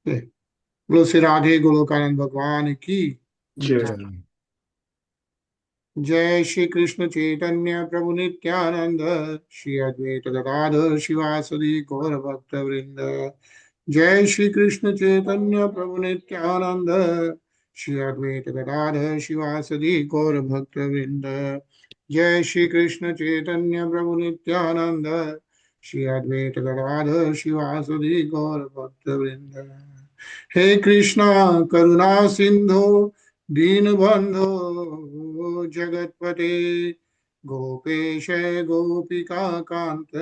बोलो श्री राधे गोलोकानंद भगवान की जय। जय श्री कृष्ण चैतन्य प्रभु नित्यानंद श्री अद्वैत गदाधर शिवासदि गौर भक्त वृंद। जय श्री कृष्ण चैतन्य प्रभु नित्यानंद श्री अद्वैत गदाधर शिवासदि गौर भक्त वृंद। जय श्री कृष्ण चैतन्य प्रभु नित्यानंद श्री अद्वैत गदाधर शिवासदि गौर भक्त वृंद। हे कृष्णा करुणा सिंधु दीनबंधो जगतपते गोपेश गोपिका कांत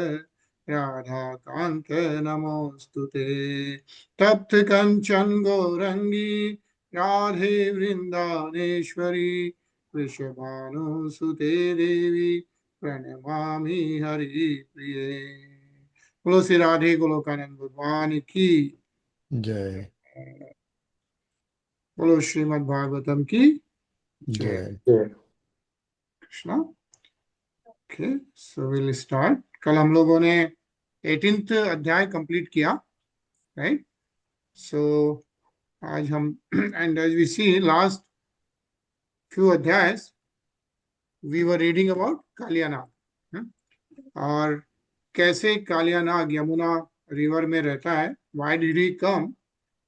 राधा कांत नमोस्तुते। तप्त कंचन गौरंगी राधे वृंदावनेश्वरी वृषभानुसुते देवी प्रणमामि हरि प्रिये। बोलो श्री राधे गोलोकानंद भगवान की जय। बोलो श्रीमद् भागवतम की जय। जय। Krishna. Okay, so will start. कल हम लोगों ने 18th अध्याय कंप्लीट किया, राइट? सो आज हम and as we see last few अध्यायस we were reading about Kaliyanag, और कैसे कालियानाग यमुना रिवर में रहता है, व्हाई डिड ही कम।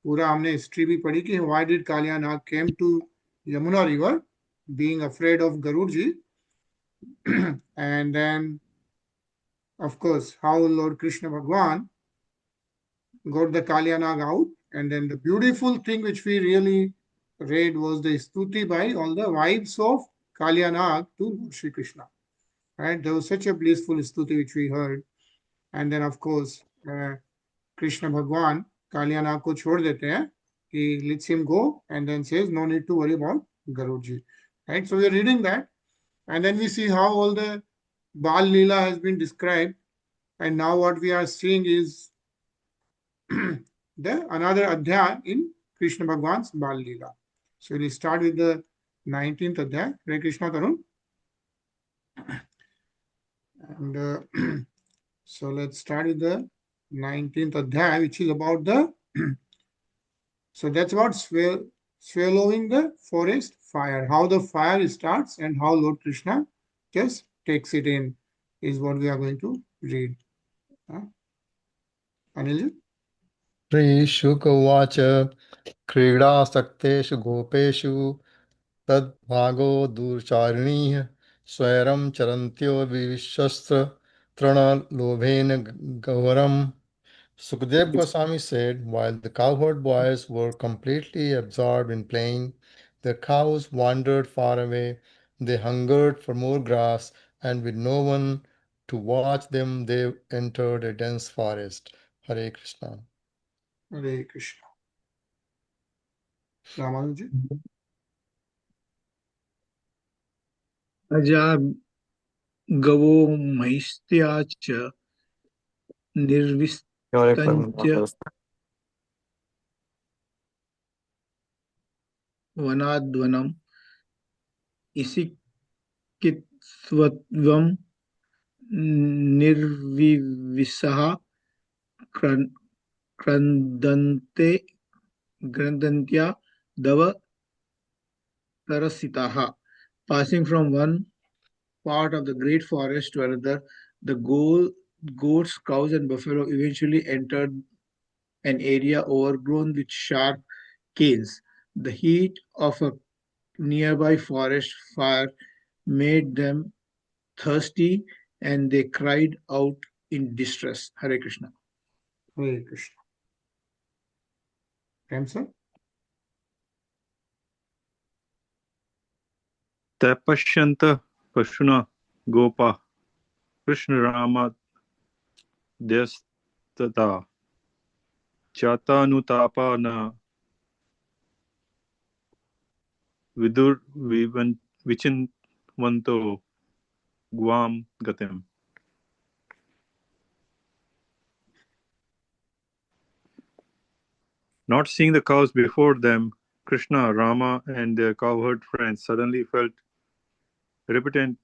पूरा हमने हिस्ट्री भी पढ़ी कि why did Kaliyanag came to Yamuna river being afraid of Garudji, and then of course how Lord Krishna Bhagwan got the Kalyanag out, and then the beautiful thing which we really read was the stuti by all the wives of Kalyanag to Lord Shri Krishna. Right? There was such a blissful stuti which we heard, and then of course Krishna Bhagwan Kalyanag ko chhod dete hain. He lets him go and then says no need to worry about Garudji. Right? So we are reading that, and then we see how all the Bal Leela has been described, and now what we are seeing is the another adhyay in Krishna Bhagwan's Bal Leela. So we'll start with the 19th adhyay. Hare Krishna Tarun. And so let's start with the 19th adhyay, which is about the so that's about swallowing the forest fire. How the fire starts and how Lord Krishna just takes it in is what we are going to read. Anil? श्रीशुक उवाच क्रीडासक्तेषु गोपेषु तद्भागो दुर्चारिणीः स्वैरं चरन्त्यो विश्वस्त्र तृणलोभेन गौरम्. Sukadeva Goswami said, while the cowherd boys were completely absorbed in playing, the cows wandered far away. They hungered for more grass, and with no one to watch them, they entered a dense forest. Hare Krishna. Hare Krishna. Ramanuji? अजा गवो महिष्ट्या च निर्विस्तञ्च वनाद्वनम् इसिकित्स्वत्वं निर्विविशः क्रन्दन्त्या दव तरसिताः. Passing from one part of the great forest to another, the goats, cows, and buffalo eventually entered an area overgrown with sharp canes. The heat of a nearby forest fire made them thirsty, and they cried out in distress. Hare Krishna. Hare Krishna. Answer? Tapashyanta Pashuna Gopa Krishna Rama Dyastata Chatanutapa na Vidur Vichinvanto Guam Gatem. Not seeing the cows before them, Krishna, Rama, and their cowherd friends suddenly felt repentant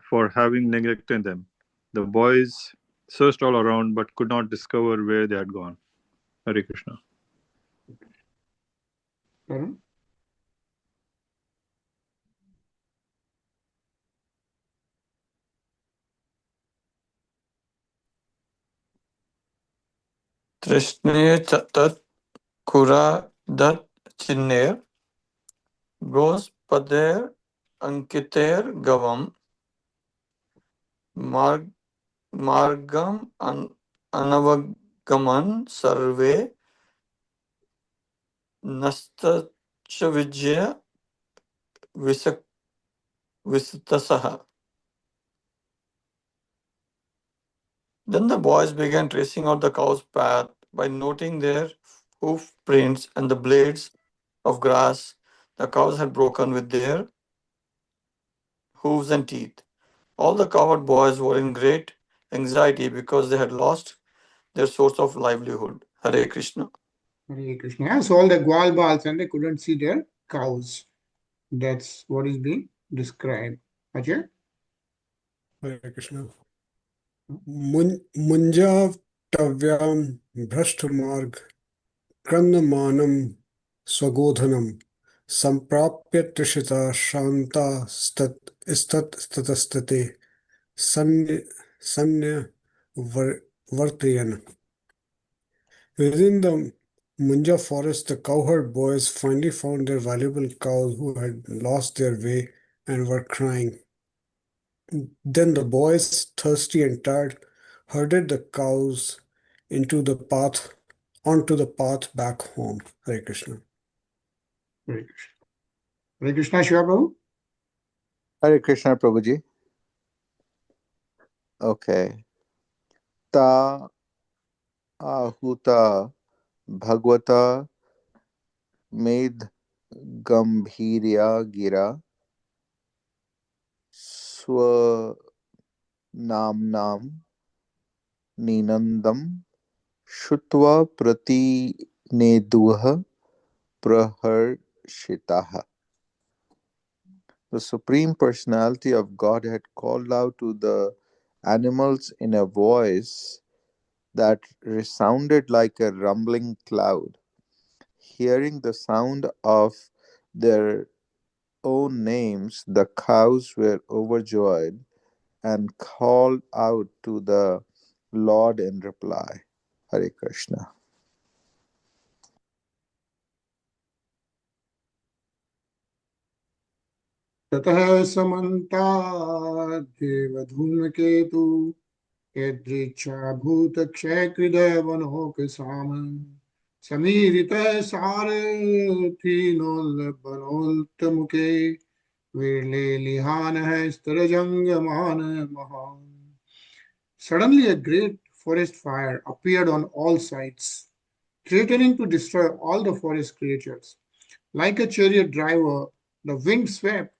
for having neglected them. The boys searched all around but could not discover where they had gone. Hare Krishna. Tarun? Trishne tat kura dat chinner gos pader ankiter gavam margam anavagaman sarve nastachavijya visitasaha. Then the boys began tracing out the cow's path by noting their hoof prints and the blades of grass the cows had broken with their hooves and teeth. All the cowherd boys were in great anxiety because they had lost their source of livelihood. Hare Krishna. Hare Krishna. Yeah, so all the Gwal Bals and they couldn't see their cows. That's what is being described. Ajay? Hare Krishna. Munjav Bhrashtamarg Krannamanam Swagodhanam Samprapya Trishita Shanta Statastate Sanya Vartayan. Within the Munja forest, the cowherd boys finally found their valuable cows who had lost their way and were crying. Then the boys, thirsty and tired, herded the cows onto the path back home. Hare Krishna. Hare Krishna. Hare Krishna, Shiva Prabhu? Hare Krishna, Prabhuji. Okay. Ta ahuta bhagwata med gambhirya gira swa namnam ninandam shutva prati neduha praharshitaha. The Supreme Personality of Godhead called out to the animals in a voice that resounded like a rumbling cloud. Hearing the sound of their own names, the cows were overjoyed and called out to the Lord in reply. Hare Krishna. ततः समन्ता देवधूमकेतु यदृच्छाभूतक्षयकृदवनोकसाम समीरितः सारथिनोल्बणोल्तमुखे विर्लेलिहानः स्तरजङ्गमान महान्. Suddenly a great forest fire appeared on all sides, threatening to destroy all the forest creatures. Like a chariot driver, the wind swept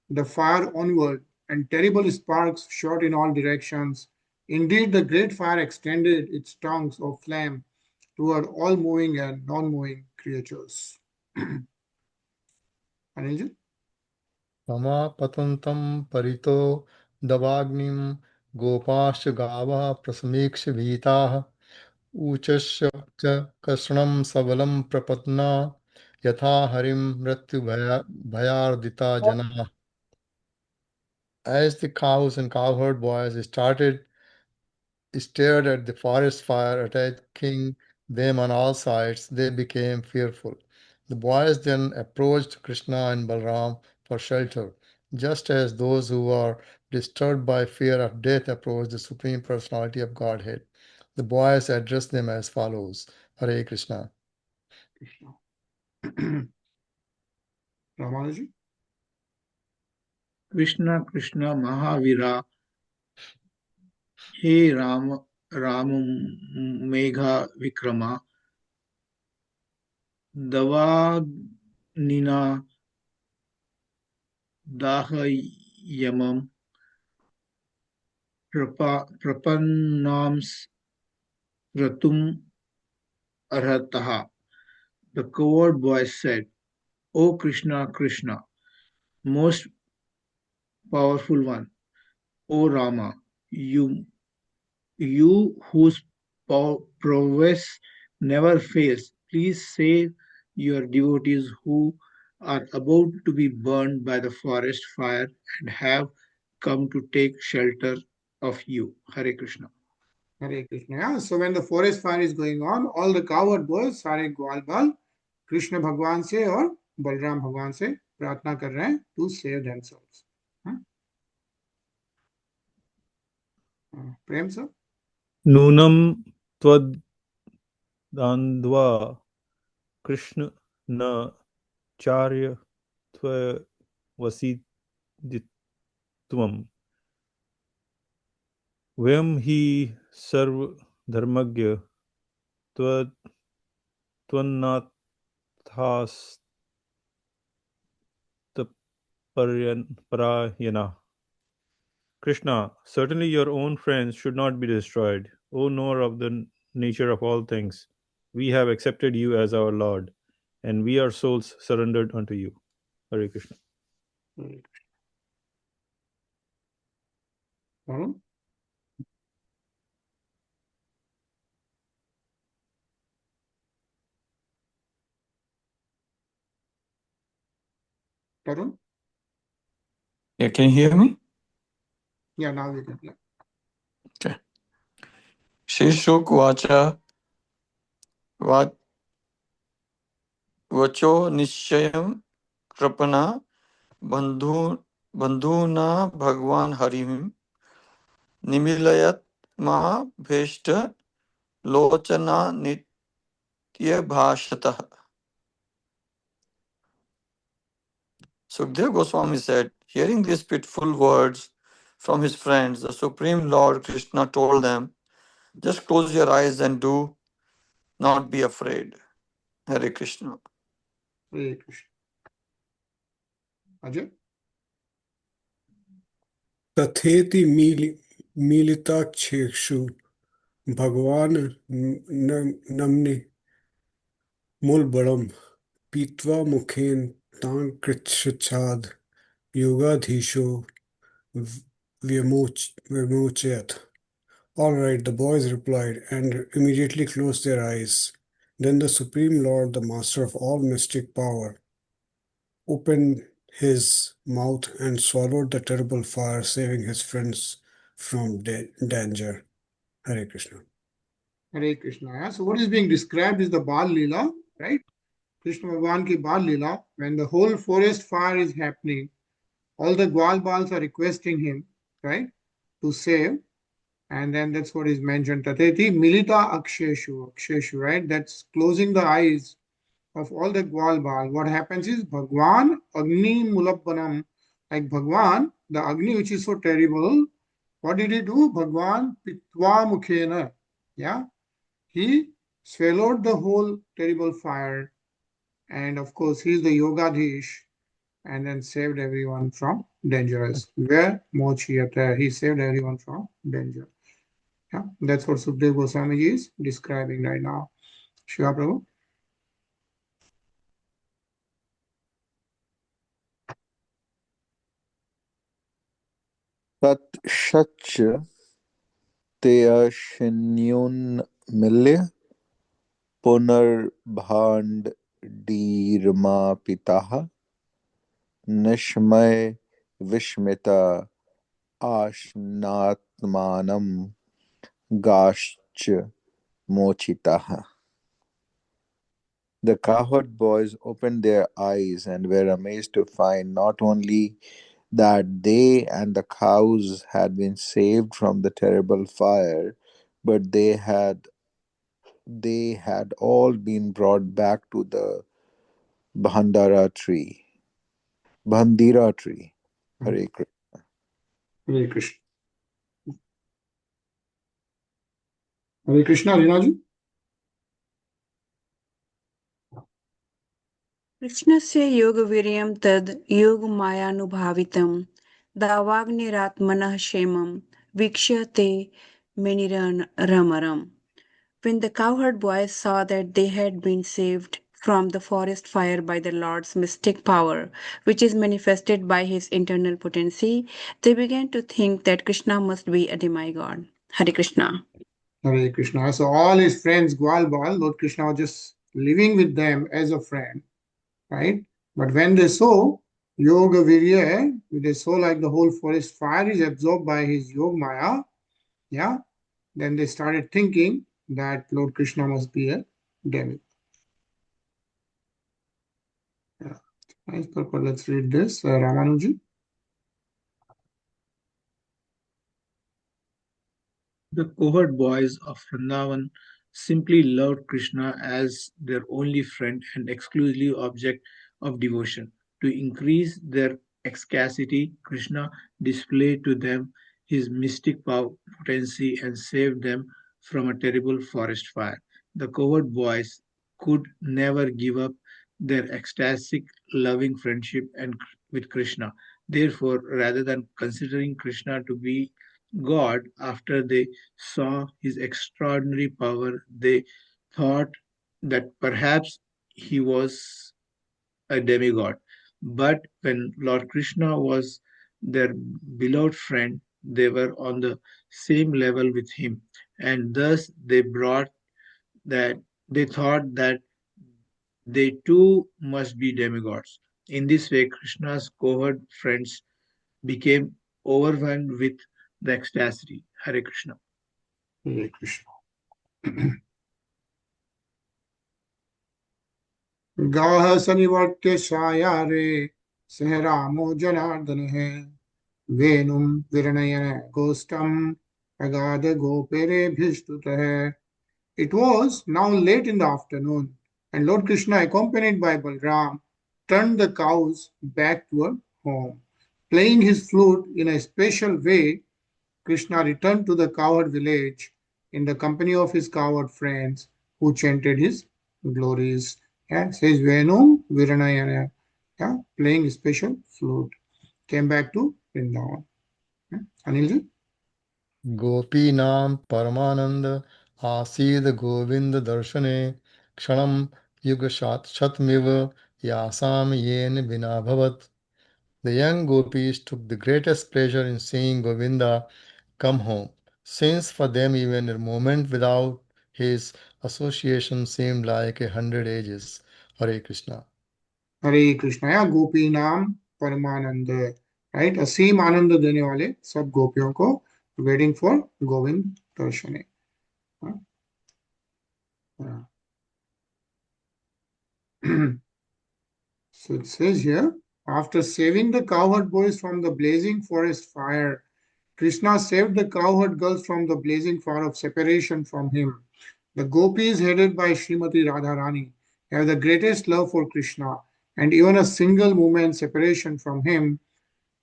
the fire onward, and terrible sparks shot in all directions. Indeed, the great fire extended its tongues of flame toward all moving and non-moving creatures. Anilji? Samapatantam parito davagnim gopascha gava prasamiksh bhitah uchasya cha kasranam savalam prapatna yatha harim mrityu bhayardita jana. As the cows and cowherd boys stared at the forest fire attacking them on all sides, they became fearful. The boys then approached Krishna and Balram for shelter, just as those who are disturbed by fear of death approach the Supreme Personality of Godhead. The boys addressed them as follows: Hare Krishna. Krishna. Ramanuji? Krishna Krishna Mahavira, He Ram Megha Vikrama, Davanina Dahayamam, Prapannams Ratum Arhataha. The coward boy said, O Krishna, Krishna, most powerful one, O Rama, you whose prowess never fails. Please save your devotees who are about to be burned by the forest fire and have come to take shelter of you. Hare Krishna. Hare Krishna. Yeah? So when the forest fire is going on, all the coward boys सारे ग्वाल बाल कृष्ण भगवान से और बलराम भगवान से प्रार्थना कर रहे हैं to save themselves. Prem sir. नूनं त्वद्दन्द्वा कृष्ण न चार्य त्ववसिदित्वम् वयं हि सर्वधर्मज्ञ त्वन्नाथास्तपरायणाः. Krishna, certainly your own friends should not be destroyed, O knower of the nature of all things. We have accepted you as our Lord, and we are souls surrendered unto you. Hare Krishna. Tarun? Tarun? Yeah, can you hear me? Yeah, now we can. Yeah. Okay. Shishuk vacha vacho nishayam kripana bandhuna bhagwan harim nimilayat ma bheshta lochana nitya bhashatah. Sukdev Goswami said, hearing these pitiful words from his friends, the Supreme Lord Krishna told them, just close your eyes and do not be afraid. Hare Krishna. Hare Krishna. Ajay? तथेति मीलिताक्षेषु भगवान् नम्नि मूलबलं पीत्वा मुखेन तां कृच्छ्राद योगाधीशो vyamochyat. All right, the boys replied, and immediately closed their eyes. Then the Supreme Lord, the Master of all mystic power, opened his mouth and swallowed the terrible fire, saving his friends from danger. Hare Krishna. Hare Krishna. Yeah? So what is being described is the Bal Leela, right? Krishna Bhagwan ki Bal Leela. When the whole forest fire is happening, all the Gwal Bals are requesting him, right, to save. And then that's what is mentioned. Tateti Milita Aksheshu. Aksheshu, right? That's closing the eyes of all the Gwal Bal. What happens is Bhagwan Agni Mulabbanam. Like Bhagwan, the Agni which is so terrible, what did he do? Bhagwan Pitwa Mukhena. Yeah. He swallowed the whole terrible fire. And of course, he is the Yogadhish and then saved everyone from dangers. Where Mochiyata, he saved everyone from danger. Yeah, that's what Sukdev Goswami is describing right now. Shiva Prabhu. tat shach तेऽशन्योन्मील्य पुनर्भाण्डीर्मापिताः निशमय Vismita आशनात्मानं गाश्च मोचिताः. The cowherd boys opened their eyes and were amazed to find not only that they and the cows had been saved from the terrible fire, but they had all been brought back to the Bhandara tree. Bandira tree. Hare Krishna. Hare Krishna. Hare Krishna, Rinaji. कृष्णस्य योगवीर्यं तद् योगमायानुभावितं दावाग्निरात्मनः क्षेमं वीक्ष्य ते मुनिरमरम्. When the cowherd boys saw that they had been saved from the forest fire by the Lord's mystic power, which is manifested by his internal potency, they began to think that Krishna must be a demigod. Hare Krishna. Hare Krishna. So all his friends, Gwal Bal, Lord Krishna was just living with them as a friend, right? But when they saw Yoga Virya, they saw like the whole forest fire is absorbed by his Yoga Maya, yeah, then they started thinking that Lord Krishna must be a demigod. Yeah. Nice purpose. Let's read this. Ramanuji. The cohort boys of Vrindavan simply loved Krishna as their only friend and exclusive object of devotion. To increase their ecstasy, Krishna displayed to them his mystic potency and saved them from a terrible forest fire. The cohort boys could never give up their ecstatic, loving friendship with Krishna. Therefore, rather than considering Krishna to be God, after they saw his extraordinary power, they thought that perhaps he was a demigod. But when Lord Krishna was their beloved friend, they were on the same level with him, and thus they thought that they too must be demigods. In this way, Krishna's cohort friends became overwhelmed with the ecstasy. Hare Krishna. Hare Krishna. गाह सनिवर्त्य सायारे सह रामो जनार्दन है वेणुम विरणयन गोष्ठम अगाध गोपेरे भिष्टुत है. It was now late in the afternoon, and Lord Krishna, accompanied by Balram, turned the cows back toward home. Playing his flute in a special way, Krishna returned to the cowherd village in the company of his cowherd friends who chanted his glories. Yeah, says Venu Viranayana, yeah, playing special flute. Came back to Vrindavan. Yeah. Anilji? गोपीनां परमानंद आसीद गोविंद दर्शने क्षणं युगशतमिव यासाम येन विना भवत्. The young gopis took the greatest pleasure in seeing Govinda come home, since for them even a moment without his association seemed like 100 ages. Hare Krishna. हरे कृष्ण. या गोपी नाम परमानंद, right, असीम आनंद देने वाले सब गोपियों को वेटिंग फॉर गोविंद दर्शने. So it says here, after saving the cowherd boys from the blazing forest fire, Krishna saved the cowherd girls from the blazing fire of separation from him. The gopis, headed by Srimati Radharani, have the greatest love for Krishna, and even a single moment separation from him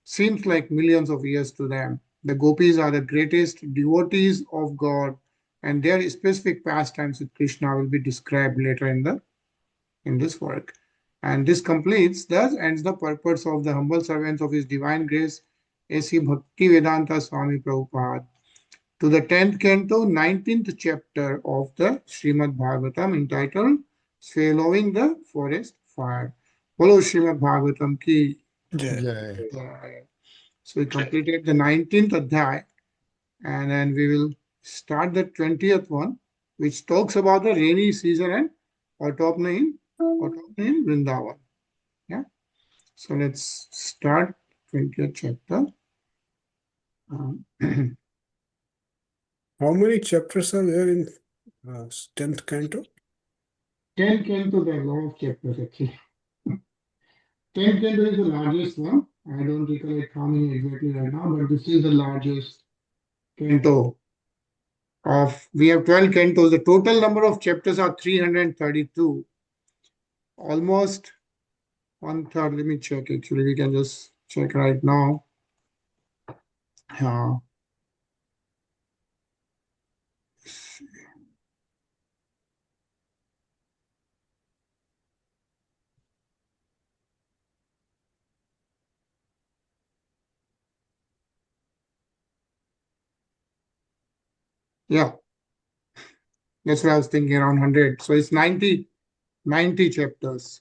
seems like millions of years to them. The gopis are the greatest devotees of God, and their specific pastimes with Krishna will be described later in this work. And this completes, thus ends the purpose of the humble servants of His Divine Grace, A.C. Bhaktivedanta Swami Prabhupada, to the 10th canto, 19th chapter of the Srimad Bhagavatam, entitled Swallowing the Forest Fire. Follow Srimad Bhagavatam ki Jai. Jai. So we completed the 19th adhyay, and then we will start the 20th one, which talks about the rainy season and autumn in Vrindavan. Yeah. So let's start 20th chapter. How many chapters are there in 10th canto? 10th canto, there are a lot of chapters actually. 10th canto is the largest one. I don't recollect how many exactly right now, but this is the largest canto of, we have 12 cantos. The total number of chapters are 332. Almost one third. Let me check. Actually, we can just check right now. Yeah, that's what I was thinking, around 100. So it's 90 chapters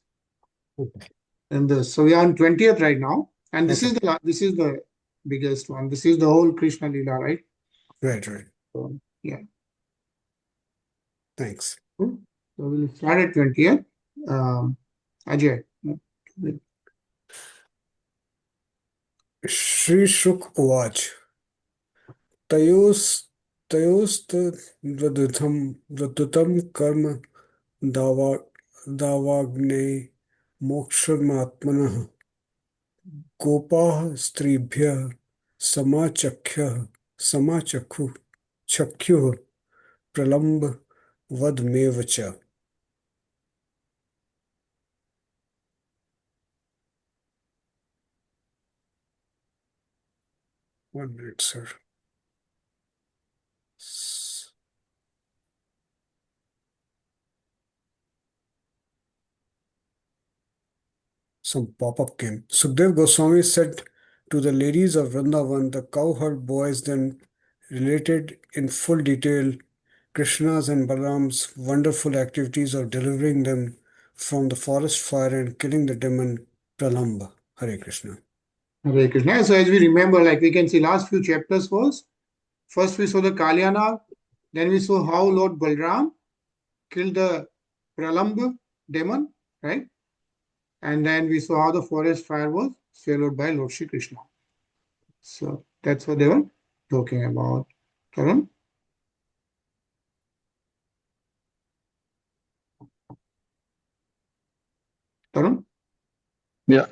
in this. So we are on 20th right now, and this is the biggest one. This is the whole Krishna Lila, right? Right. So, yeah. Thanks. So we'll start at 20th. Ajay. Shri Shuk Uvaj. Tayos karma davagne mokshamatmanah गोपाः स्त्रीभ्यः चक्षुः प्रलम्ब वदमेव च. 1 minute, sir. Some pop-up came. Sukdev Goswami said to the ladies of Vrindavan, the cowherd boys then related in full detail Krishna's and Balaram's wonderful activities of delivering them from the forest fire and killing the demon Pralamba. Hare Krishna. Hare Krishna. So as we remember, like we can see last few chapters was, first we saw the Kalyana, then we saw how Lord Balram killed the Pralamba demon, right? And then we saw how the forest fire was swallowed by Lord Shri Krishna. So that's what they were talking about. Tarun? Tarun? Yeah.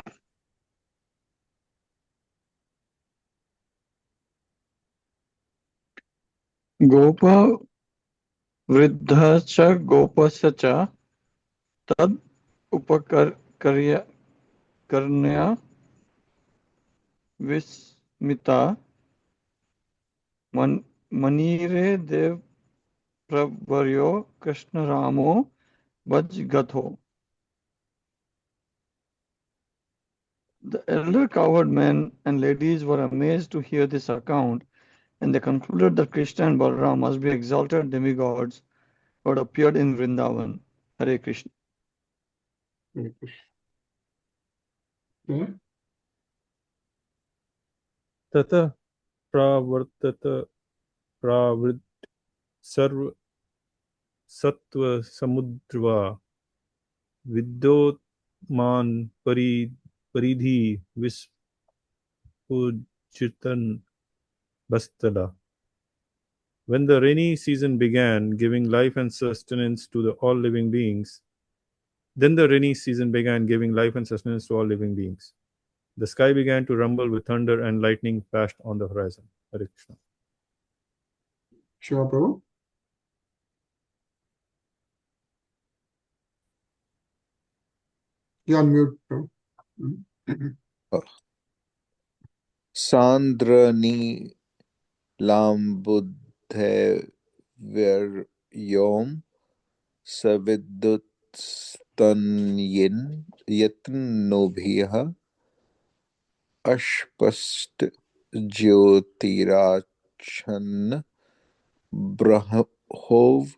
Gopa Vridha cha Gopasya cha tad upakarya karnya vismita manire dev pravaryo Krishna Ramo Vajgatho. The elder cowherd men and ladies were amazed to hear this account, and they concluded that Krishna and Balaram must be exalted demigods who had appeared in Vrindavan. Hare Krishna. Hare Krishna. Yeah. Tata pravartata pravrit sarv sattva samudrva vidyotman paridhi vispujitan bastala. When the rainy season began, giving life and sustenance to all living beings, then the rainy season began, giving life and sustenance to all living beings. The sky began to rumble with thunder and lightning flashed on the horizon. Hare Krishna. Shiva Prabhu? You're on mute, Prabhu. Sandrani lambudhe yom savidutstanyin yatnobhiha ashpast jyotirachan brahov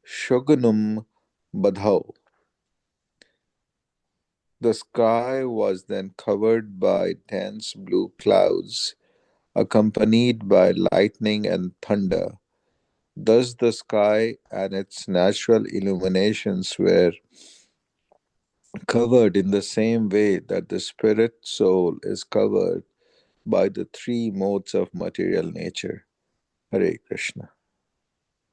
shogunum badhau. The sky was then covered by dense blue clouds, accompanied by lightning and thunder. Thus the sky and its natural illuminations were covered in the same way that the spirit soul is covered by the three modes of material nature. Hare Krishna.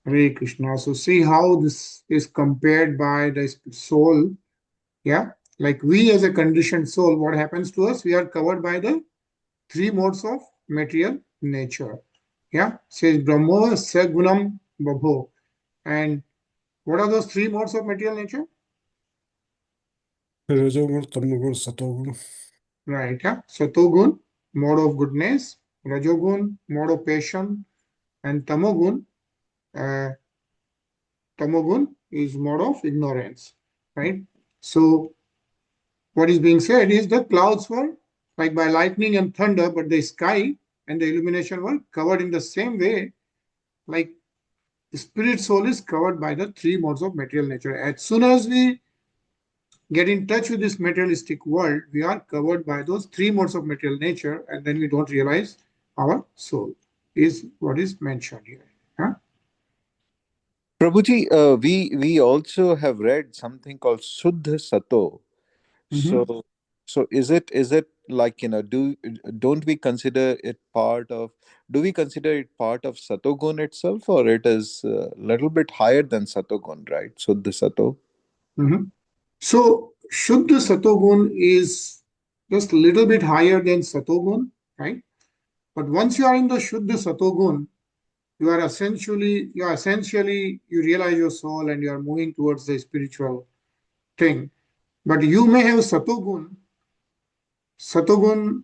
Hare Krishna. So see how this is compared by the soul. Yeah. Like we as a conditioned soul, what happens to us? We are covered by the three modes of material nature. Yeah. Says Brahmo Sagunam Babho. And what are those three modes of material nature? Rajogun, Tamagun, Satogun. Right. Yeah. Satogun, mode of goodness, Rajogun, mode of passion, and Tamogun, Tamogun is mode of ignorance. Right. So what is being said is the clouds were like by lightning and thunder, but the sky and the illumination were covered in the same way, like the spirit soul is covered by the three modes of material nature. As soon as we get in touch with this materialistic world, we are covered by those three modes of material nature, and then we don't realize our soul is what is mentioned here. Huh? Prabhuji, we also have read something called Suddha Sato. Mhm. So is it like, don't we consider it part of, do we consider it part of Satogun itself, or it is a little bit higher than Satogun, right? Suddha Sato. Mhm. So Shuddha Satogun is just a little bit higher than Satogun, right? But once you are in the Shuddha Satogun, you realize your soul and you are moving towards the spiritual thing. But you may have Satogun. Satogun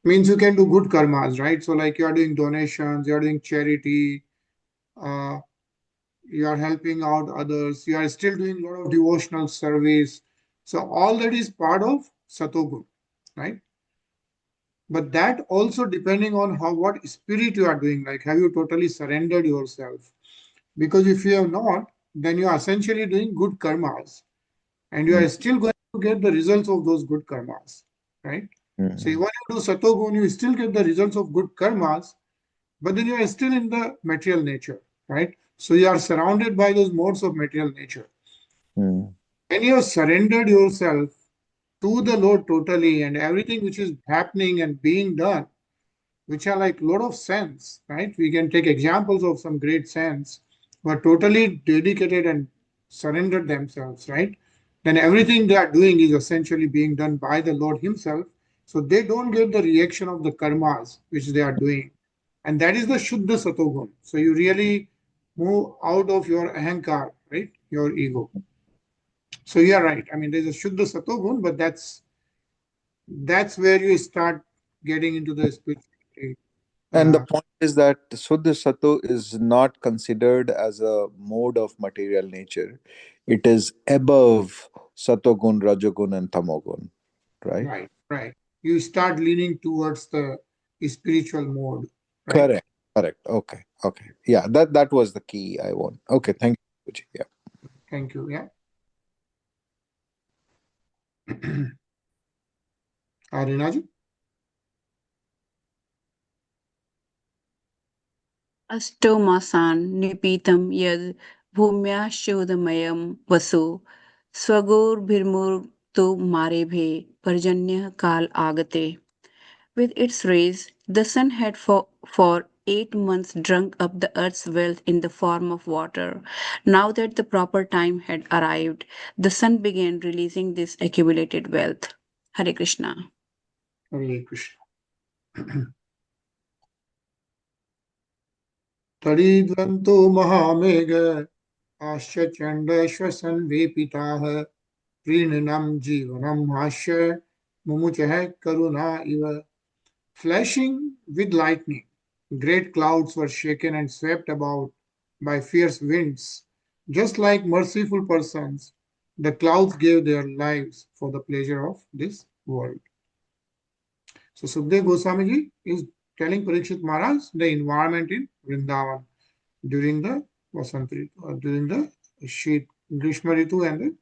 means you can do good karmas, right? So like you are doing donations, you are doing charity, uh, you are helping out others, you are still doing a lot of devotional service. So all that is part of Satogun, right? But that also depending on how what spirit you are doing, like have you totally surrendered yourself? Because if you have not, then you are essentially doing good karmas and you Mm, are still going to get the results of those good karmas, right? So mm, even you do Satogun, you still get the results of good karmas, but then you are still in the material nature, right? So you are surrounded by those modes of material nature. mm, When you have surrendered yourself to the Lord totally and everything which is happening and being done, which are like lot of saints, right? We can take examples of some great saints who are totally dedicated and surrendered themselves, right? Then everything they are doing is essentially being done by the Lord Himself. So they don't get the reaction of the karmas which they are doing. And that is the Shuddha Satogun. So you really move out of your ahankar, right? Your ego. So you're right. I mean, there's a Shuddha Satogun, but that's where you start getting into the spirituality. and the Uh, point is that Suddha Sato is not considered as a mode of material nature. It is above Satogun, Rajogun, and Tamogun, right? right, right. You start leaning towards the spiritual mode, right? Correct. Correct. Okay. Okay. Yeah, that was the key I want. Okay, thank you, Puji. Yeah. Thank you. Yeah. Arinaji? अष्टोमासान् निपीतं यद् भूम्याशोदमयं वसु स्वगोर्भिर्मूर्तो मारेभे पर्जन्यः काल आगते. With its rays, the sun had for 8 months drunk up the earth's wealth in the form of water. Now that the proper time had arrived, the sun began releasing this accumulated wealth. Hare Krishna. Hare Krishna. तडिद्वन्तो महामेघ आश्च चण्ड श्वसन् वेपिताः प्रीणनं जीवनं हास्य मुमुचः करुणा इव. Flashing with lightning, great clouds were shaken and swept about by fierce winds. Just like merciful persons, the clouds gave their lives for the pleasure of this world. So Sukdev Goswami ji is telling Parikshit Maharaj the environment in Vrindavan during the Vasant Ritu, during the Shit, Grishma Ritu and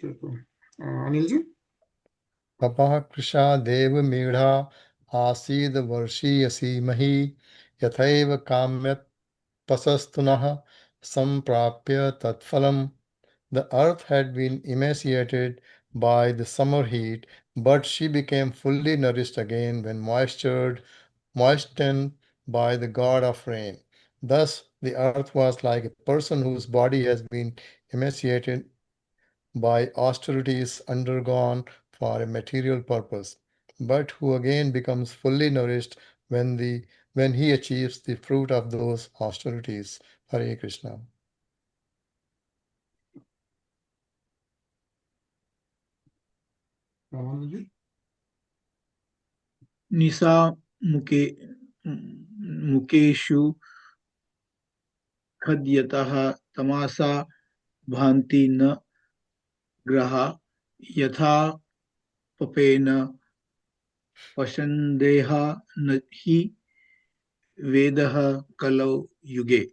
the Anil ji. तपः कृशादेव मीढा आसीद वर्षीयसीमहि यथैव काम्यत्पसस्तुनः सम्प्राप्य तत्फलम्. The earth had been emaciated by the summer heat, but she became fully nourished again when moistened by the god of rain. Thus, the earth was like a person whose body has been emaciated by austerities undergone for a material purpose, but who again becomes fully nourished when he achieves the fruit of those austerities. Hare Krishna. Anil ji. निशा मुके मुकेषु खद्यतः तमासा भान्ति न ग्रहा यथा papain पशन्देह न हि वेदः कलौ युगे.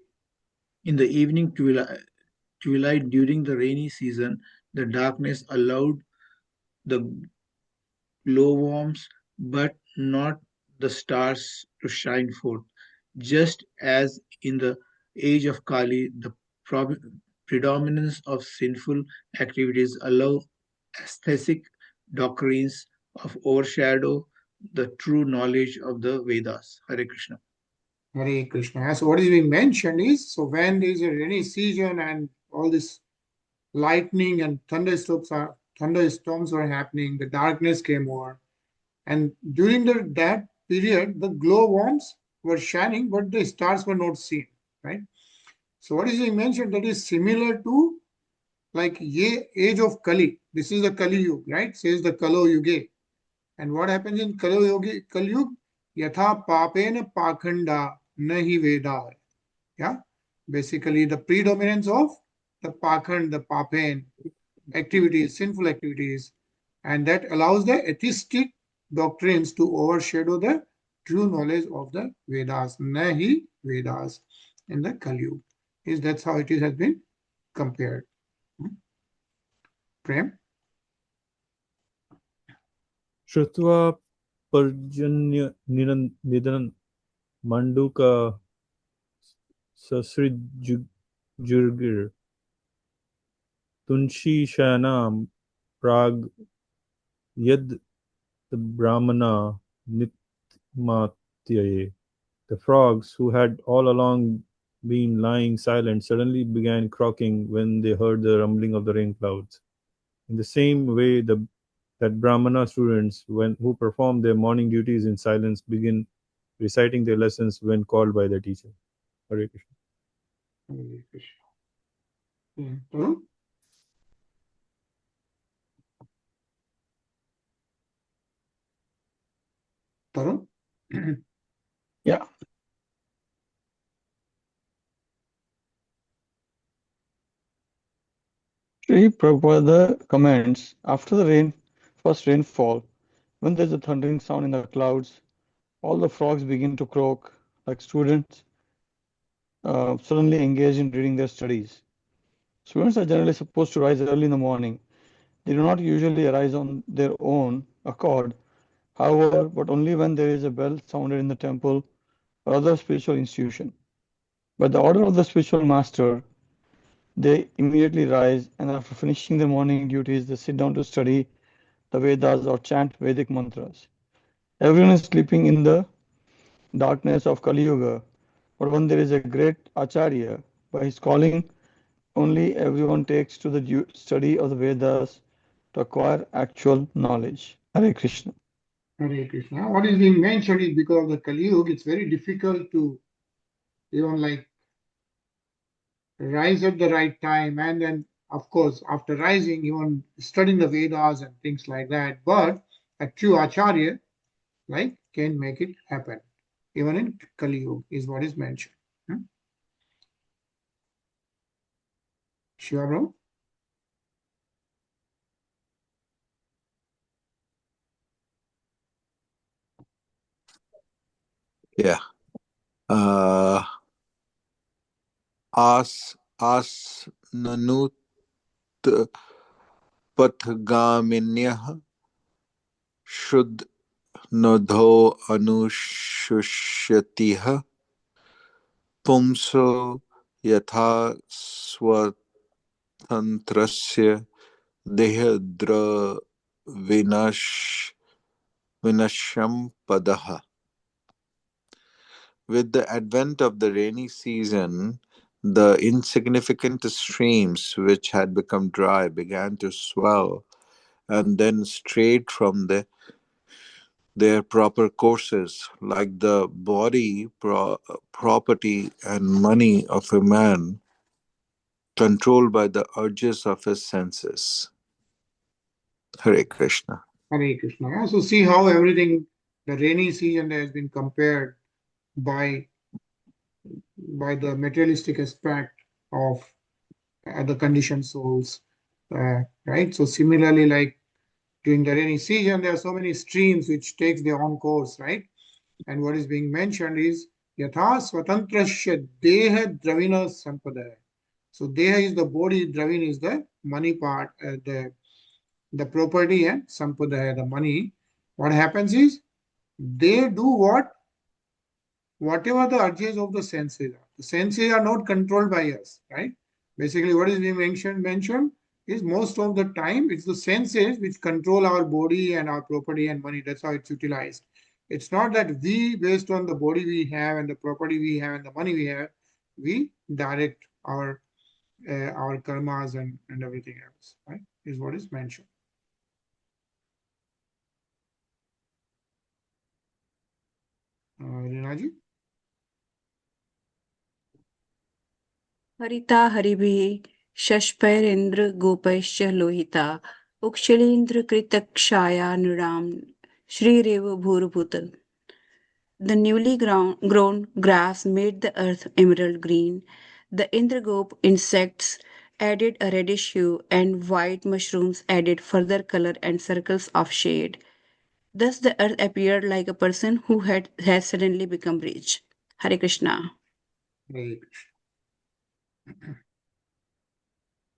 In the evening twilight during the rainy season, the darkness allowed the glowworms, but not the stars to shine forth, just as in the age of Kali, the predominance of sinful activities allow aesthetic doctrines of overshadow the true knowledge of the Vedas. Hare Krishna. Hare Krishna. So what is being mentioned is, so when there is a rainy season and all this lightning and thunderstorms were happening, the darkness came over, and during that period, the glowworms were shining, but the stars were not seen, right? So what is being mentioned, that is similar to like age of Kali. This is the Kali Yuga, right? Says the Kalo Yuge. And what happens in Kali Yuga? Yatha papena pakhanda nahi veda. Yeah, basically the predominance of the pakhand, the papen activities, sinful activities, and that allows the atheistic doctrines to overshadow the true knowledge of the Vedas, nahi Vedas, in the Kali Yuga. That's how it has been compared. Prem? Shrutva Parjanya Nidan Manduka Sasrijurgir Tunshi Shanam Prag Yad Brahmana Nitmatyaye. The frogs, who had all along been lying silent, suddenly began croaking when they heard the rumbling of the rain clouds. In the same way, that Brahmana students, who perform their morning duties in silence, begin reciting their lessons when called by their teacher. Hare Krishna. Hare Krishna. Tarun? Tarun? Yeah. Sri Prabhupada comments, after the first rainfall, when there's a thundering sound in the clouds, all the frogs begin to croak like students suddenly engaged in reading their studies. Students are generally supposed to rise early in the morning. They do not usually arise on their own accord, however, but only when there is a bell sounded in the temple or other spiritual institution. By the order of the spiritual master, they immediately rise, and after finishing their morning duties, they sit down to study the Vedas or chant Vedic mantras. Everyone is sleeping in the darkness of Kali Yuga, but when there is a great Acharya, by his calling, only everyone takes to the study of the Vedas to acquire actual knowledge. Hare Krishna. Hare Krishna. What is being mentioned is, because of the Kali Yuga, it's very difficult to even like rise at the right time, and then of course after rising even studying the Vedas and things like that. But a true Acharya like can make it happen even in Kali Yuga, is what is mentioned. Shiva bro? Yeah. Nanut Pathgaminyah Shud Nodho Anushushatiha Pumso Yatha Swatantrasya Dehadra Vinasham Padaha. With the advent of the rainy season, the insignificant streams which had become dry began to swell and then strayed from their proper courses, like the body, property, and money of a man controlled by the urges of his senses. Hare Krishna. Hare Krishna. Yeah, so see how everything, the rainy season has been compared by the materialistic aspect of the conditioned souls, right? So similarly, like during the rainy season, there are so many streams which takes their own course, right? And what is being mentioned is yatha swatantrasya deha dravina sampadaya. So deha is the body, dravin is the money part, the property, and sampadaya, the money. What happens is they do whatever the urges of the senses are. The senses are not controlled by us, right? Basically, what is being mentioned is most of the time it's the senses which control our body and our property and money. That's how it's utilized. It's not that we, based on the body we have and the property we have and the money we have, we direct our karmas and everything else, right? Is what is mentioned. Rinaji? हरिता हरिभिः शष्पैरिन्द्र गोपैश्च लोहिता उक्षलीन्द्र कृतक्षाया नृणां श्रीरेव भूर्भुत. The newly grown grass made the earth emerald green. The Indragop insects added a reddish hue, and white mushrooms added further color and circles of shade. Thus, the earth appeared like a person who has suddenly become rich. Hare Krishna. Hare Krishna.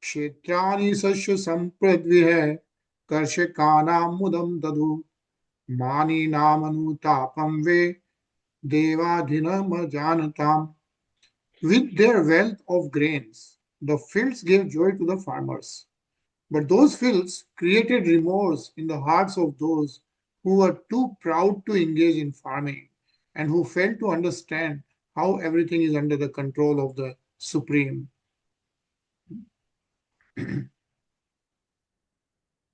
क्षेत्राणि शस्य संप्रद्विह कर्षकाणां मुदं दधु मानिनामनुतापं वे देवाधीनमजानताम्. With their wealth of grains, the fields gave joy to the farmers. But those fields created remorse in the hearts of those who were too proud to engage in farming and who failed to understand how everything is under the control of the Supreme.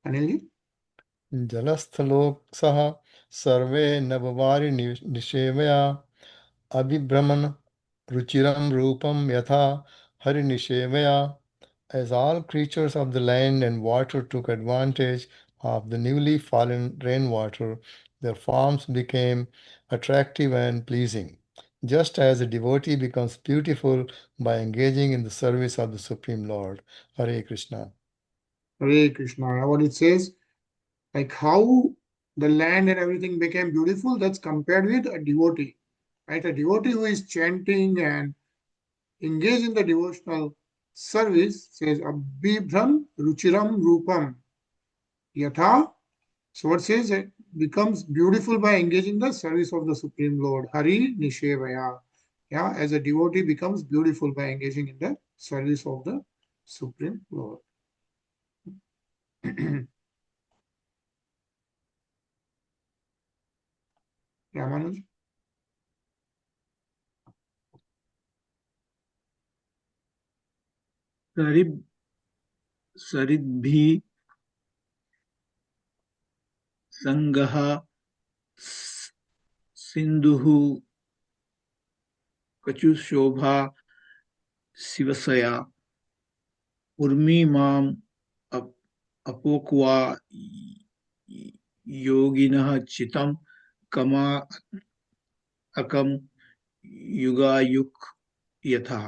Anilji? जलस्थलोत्सः सर्वे नववारि निषेवया अभिभ्रमन् रुचिरं रूपं यथा हरिनिषेवया. As all creatures of the land and water took advantage of the newly fallen rainwater, their forms became attractive and pleasing, just as a devotee becomes beautiful by engaging in the service of the Supreme Lord. Hare Krishna. Hare Krishna. What it says, like how the land and everything became beautiful, that's compared with a devotee, right? A devotee who is chanting and engaged in the devotional service says, Abhibhram Ruchiram Rupam Yatha. So what says it becomes beautiful by engaging the service of the Supreme Lord. Hari Nishevaya. Yeah, as a devotee becomes beautiful by engaging in the service of the Supreme Lord. Ramanuj? सरिद्भिः संगः सिन्धुः कचुशोभा शिवसया उर्मिमाम् अपोक्वा योगिनः चितं कमा अकम युगायुक् यथा.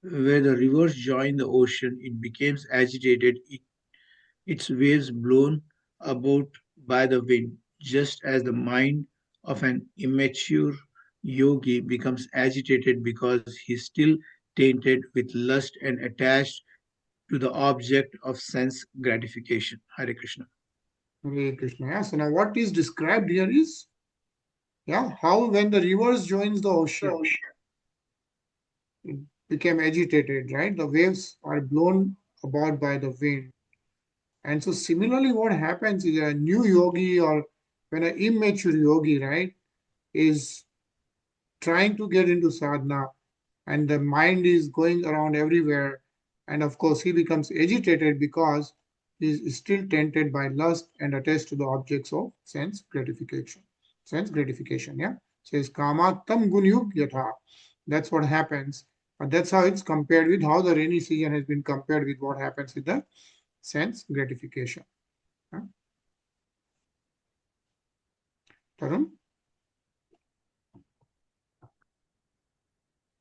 Where the rivers join the ocean, it becomes agitated, its waves blown about by the wind, just as the mind of an immature yogi becomes agitated because he is still tainted with lust and attached to the object of sense gratification. Hare Krishna. Hare Krishna. Yeah. So now what is described here is, yeah, how when the rivers joins the ocean, it became agitated, right? The waves are blown about by the wind. And so similarly, what happens is a new yogi or when an immature yogi, right, is trying to get into sadhana and the mind is going around everywhere. And of course, he becomes agitated because he is still tainted by lust and attached to the objects of sense gratification. Sense gratification, yeah. Says kama tam gunyug yatha. That's what happens. But that's how it's compared with how the rainy season has been compared with what happens with the sense gratification. Huh? Tarun? Tarun? Yeah.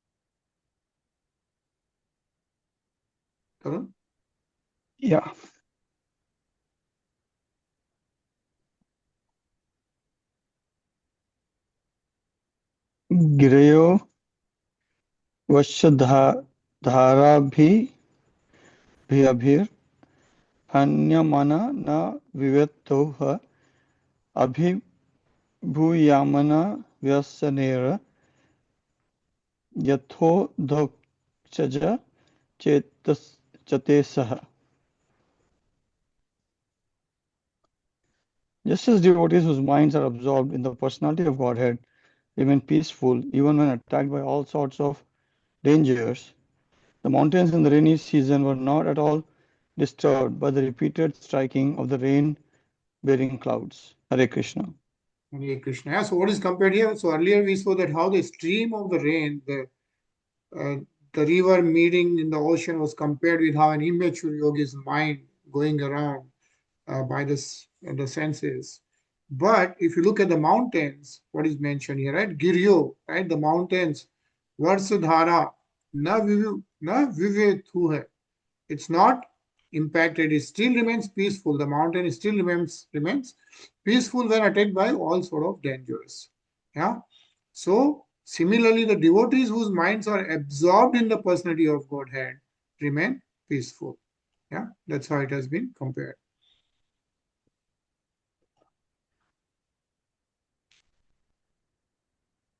गिरयो वश्यधाराभिरभिर्हन्यमन न विवेतोह अभिभूयामन व्यसनेर. The streams of water, like the ravens, are carried away by the wind, and the yogi, who is tainted with lust, is still tainted by lust and attached to the objects of sense gratification. So, what is described here is, yeah, how when the rivers join the ocean, it becomes agitated because he is still tainted with lust and attached to the objects of sense gratification. So similarly, what happens is a new yogi or when an immature yogi, right, is trying to get into sadhana and the mind is going around everywhere. And of course, he becomes agitated because he is still tainted by lust and attached to the objects of sense gratification. yathodhokchaja chetesaha. Just as devotees whose minds are absorbed in the personality of Godhead remain peaceful even when attacked by all sorts of dangers, the mountains in the rainy season were not at all disturbed by the repeated striking of the rain-bearing clouds. Hare Krishna. Hare Krishna. Yeah, so what is compared here? So earlier we saw that how the stream of the rain, uh, the river meeting in the ocean was compared with how an immature yogi's mind going around by the senses. But if you look at the mountains, what is mentioned here, right? Giryo, right? The mountains, Varsudhara, na vivetu hai. It's not impacted. It still remains peaceful. The mountain still remains peaceful when attacked by all sort of dangers. Yeah. So similarly, the devotees whose minds are absorbed in the personality of Godhead remain peaceful. Yeah, that's how it has been compared.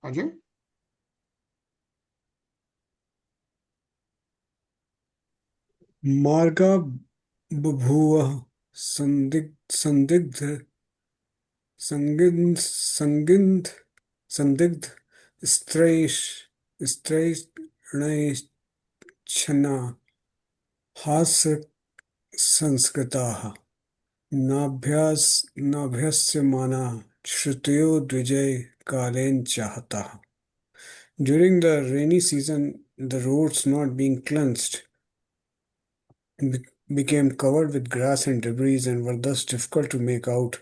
Ajay? Marga bubhuva sandigdh संदिग्ध स्त्रैणैश्चना हास्य संस्कृताः नाभ्यस्यमाना श्रुतयो द्विजय कालेन चाहताः. During the rainy season, the roads not being cleansed became covered with grass and debris and were thus difficult to make out.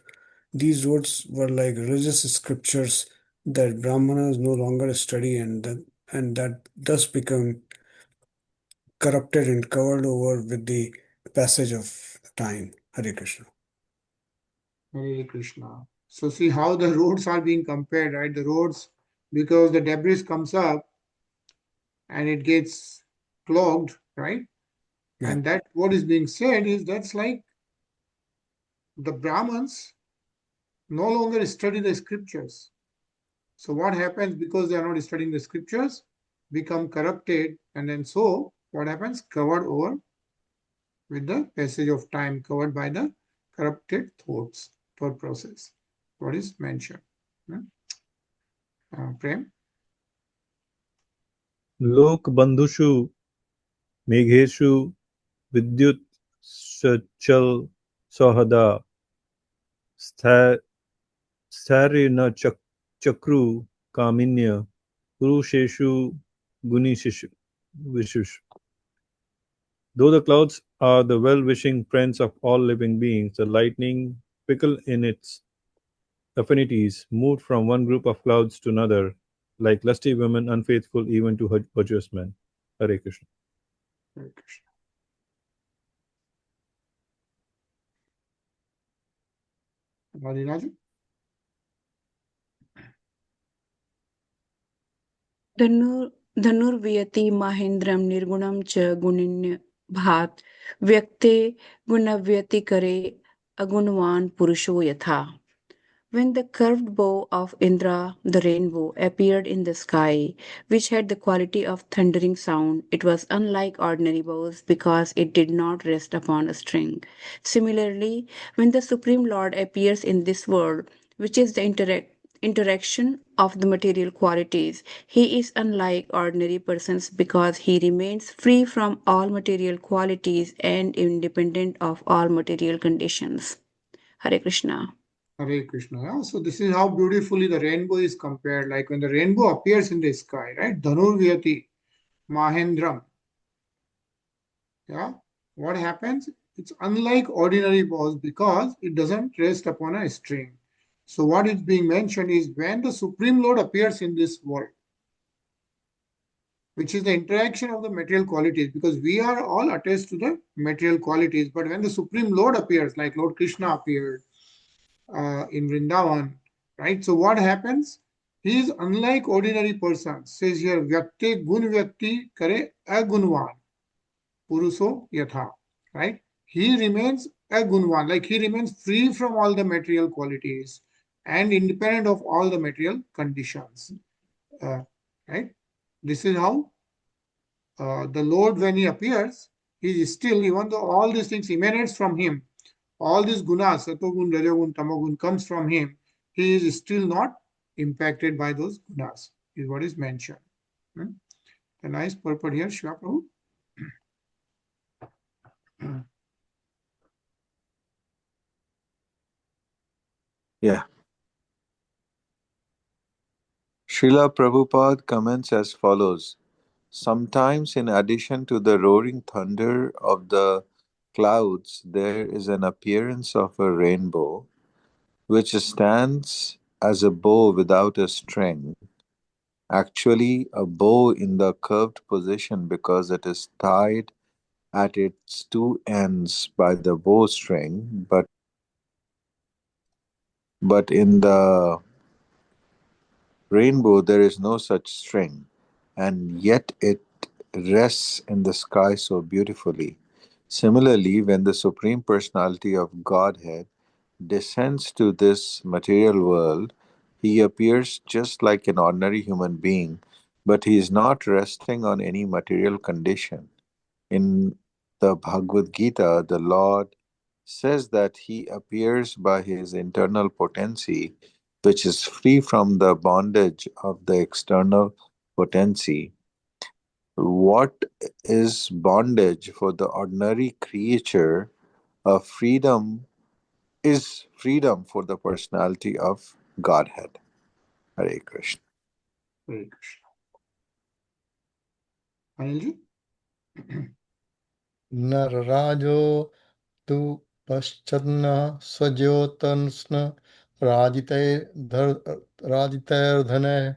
These roads were like religious scriptures that Brahmanas no longer study and that thus become corrupted and covered over with the passage of time. Hare Krishna. Hare Krishna. So see how the roads are being compared, right? The roads, because the debris comes up and it gets clogged, right? Yeah. And that what is being said is that's like the Brahmins no longer study the scriptures. So what happens because they are not studying the scriptures, become corrupted, and then so what happens? Covered over with the passage of time, covered by the corrupted thought process. What is mentioned? Prem? Lok bandhushu megheshu vidyut sachal sahada stharina chakru kaminya purusheshu gunishishu vishush. Though the clouds are the well-wishing friends of all living beings, the lightning, fickle in its affinities, moved from one group of clouds to another, like lusty women unfaithful even to virtuous men. Hare Krishna. Hare Krishna. Radhinaji? धनुर्वियति माहेन्द्रम निर्गुणम च गुणिन्य भात व्यक्ते गुणव्यति करे अगुणवान पुरुषो यथा. When the curved bow of Indra, the rainbow, appeared in the sky, which had the quality of thundering sound, it was unlike ordinary bows because it did not rest upon a string. Similarly, when the Supreme Lord appears in this world, which is the interaction of the material qualities, he is unlike ordinary persons because he remains free from all material qualities and independent of all material conditions. Hare Krishna. Hare Krishna. Yeah? So this is how beautifully the rainbow is compared. Like when the rainbow appears in the sky, right? Dhanurvyati, Mahendram. Yeah. What happens? It's unlike ordinary bows because it doesn't rest upon a string. So what is being mentioned is when the Supreme Lord appears in this world, which is the interaction of the material qualities, because we are all attached to the material qualities. But when the Supreme Lord appears, like Lord Krishna appeared in Vrindavan, right? So what happens? He is unlike ordinary persons. Says here, Vyakte gun vyakti kare agunvan, puruso yatha, right? He remains agunvan, like he remains free from all the material qualities and independent of all the material conditions, right? This is how the Lord, when he appears, he is still, even though all these things emanates from him, all these gunas, satogun, rajogun, tamogun, comes from him, he is still not impacted by those gunas, is what is mentioned. A nice purport here, Shiva Prabhu. Yeah. Srila Prabhupada comments as follows. Sometimes, in addition to the roaring thunder of the clouds, there is an appearance of a rainbow, which stands as a bow without a string, actually a bow in the curved position because it is tied at its two ends by the bowstring, but in the rainbow there is no such string, and yet it rests in the sky so beautifully. Similarly, when the Supreme Personality of Godhead descends to this material world, he appears just like an ordinary human being, but he is not resting on any material condition. In the Bhagavad Gita, the Lord says that he appears by his internal potency, which is free from the bondage of the external potency. What is bondage for the ordinary creature? A freedom is freedom for the personality of Godhead. Hare Krishna. Hare Krishna. Anilji? नरराजो तु पश्चन्न स्वज्योतन्स्न राजितैर्धनैः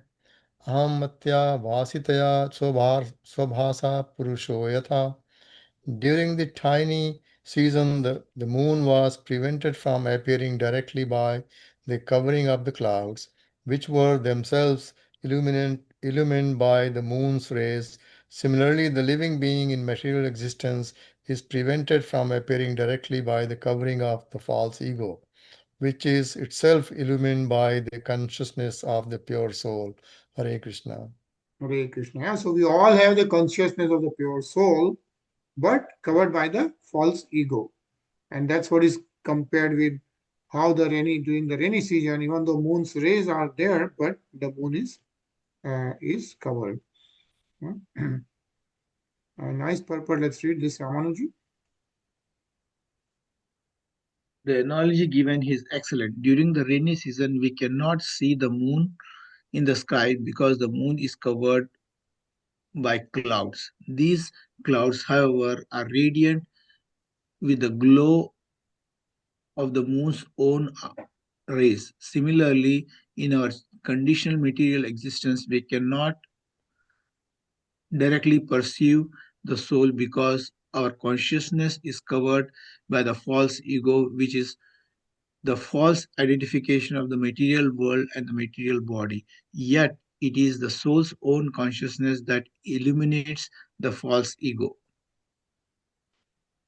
अहं मत्या भासितया स्वभासा पुरुषो यथा. During the tiny season, the moon was prevented from appearing directly by the covering of the clouds, which were themselves illumined by the moon's rays. Similarly, the living being in material existence is prevented from appearing directly by the covering of the false ego, which is itself illumined by the consciousness of the pure soul. Hare Krishna. Hare Krishna. Yeah, so we all have the consciousness of the pure soul, but covered by the false ego. And that's what is compared with how during the rainy season, even though moon's rays are there, but the moon is covered. A nice purport. Let's read this, Ramanuji. The analogy given is excellent. During the rainy season, we cannot see the moon in the sky because the moon is covered by clouds. These clouds, however, are radiant with the glow of the moon's own rays. Similarly, in our conditional material existence, we cannot directly perceive the soul because our consciousness is covered by the false ego, which is the false identification of the material world and the material body. Yet, it is the soul's own consciousness that illuminates the false ego.